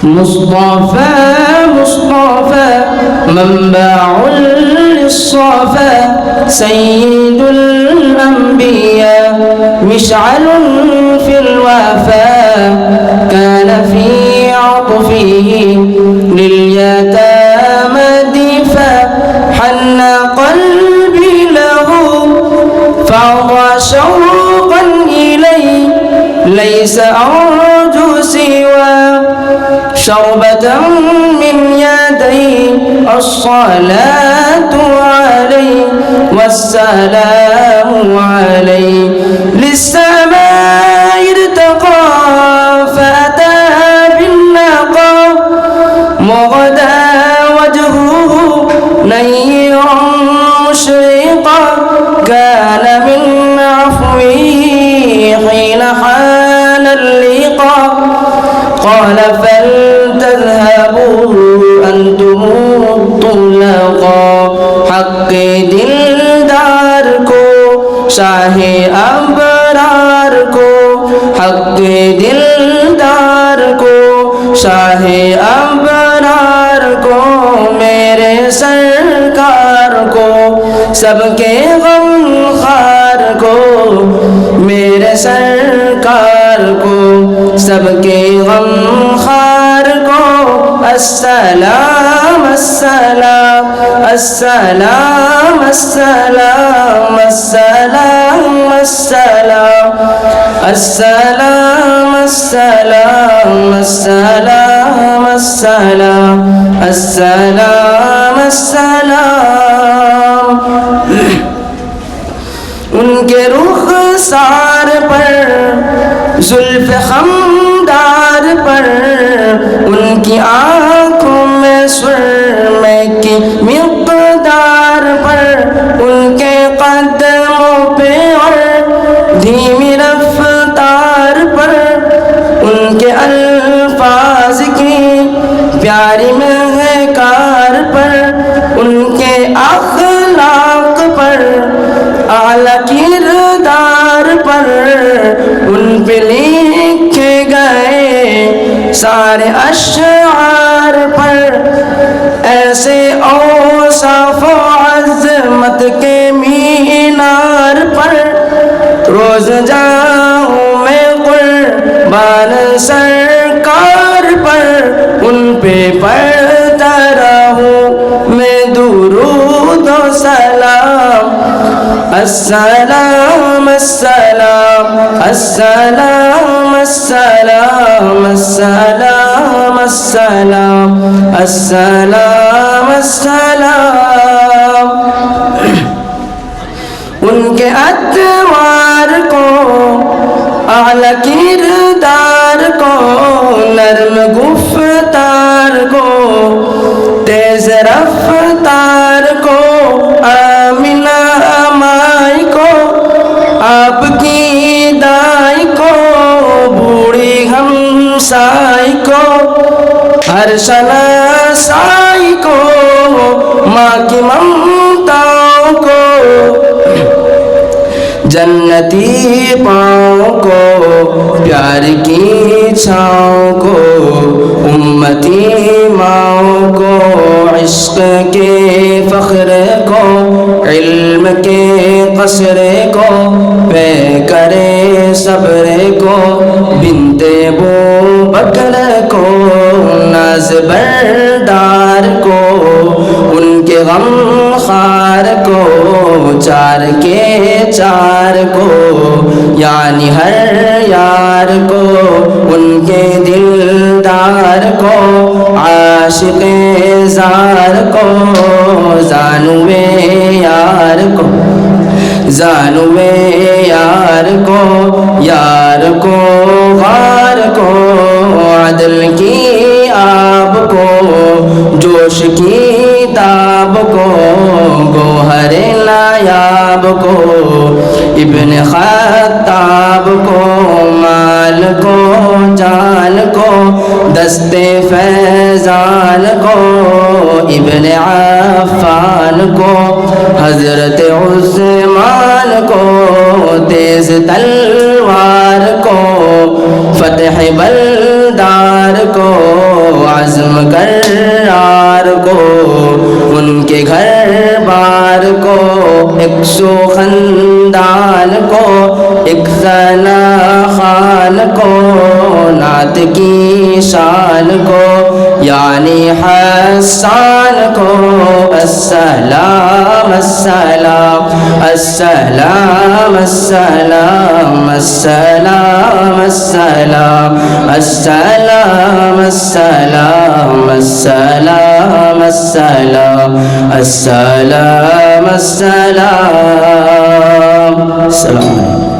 مصطفى مصطفى منبع للصفا سيد الأنبياء مشعل في الوفا كان في عطفه لليتامى دفا حن قلبي له فاضى شوقا إليه ليس أرجو سوى شربة من يديه الصلاة عليه والسلام عليه للسماء ارتقى فأتى بالنقى مغدا وجهه نيرا مشرقا كان من عفوه حين حان اللقاء قال فلتذهبوا أنتم الطلقاء حق دلدار کو شاہ ابرار کو حق دلدار کو شاہ ابرار کو میرے سرکار کو سب کے غم خار کو میرے سرکار کو سب کے غم خار کو السلام السلام السلام السلام السلام السلام السلام السلام السلام السلام السلام السلام ان کے رخسار پر زلف خمدار پر ان کی آنکھوں میں سرمے کی مقدار پر ان کے قدموں پہ اور دھیمی رفتار پر ان کے الفاظ کی پیاری مہکار پر ان کے اخلاق پر اعلیٰ کردار پر ان پہ لکھے گئے سارے اشعار پر ایسے اوصاف و عظمت کے مینار پر روز جاؤں میں قربان سرکار پر ان پہ پڑھتا رہوں میں درود و سلام السلام السلام السلام السلام السلام السلام السلام السلام ان کے اتوار کو اعلیٰ کردار کو نرم گفتار کو تیز رفتار کو آمینہ مائی کو آپ کی دائی کو بوڑھی ہمسائی کو ہر شناسائی کو ماں کی ممتاؤں کو جنتی پاؤں کو پیار کی چھاؤں کو امتی ماؤں کو عشق کے فخر کو علم کے قصر کو پے کرے صبر کو بنت بو بکر کو ناز بردار کو ان کے غم خار کو چار کے چار کو یعنی ہر یار کو ان کے دلدار کو عاشق زار کو زانوے یار کو زانوے یار کو غار کو عدل کی آب کو جوش کی تاب کو گوہر نایاب کو ابن خطاب کو مال کو جان کو دستے فیضان کو ابن عفان کو حضرت عثمان کو تیز تلوار کو فتح بلدار کو کرار کو، ان کے گھر بار کو، ایک سو خندان کو، ایک ثنا خان کو، نعت کی شان کو، یعنی حسان کو، السلام السلام السلام السلام السلام السلام السلام السلام السلام السلام السلام السلام السلام.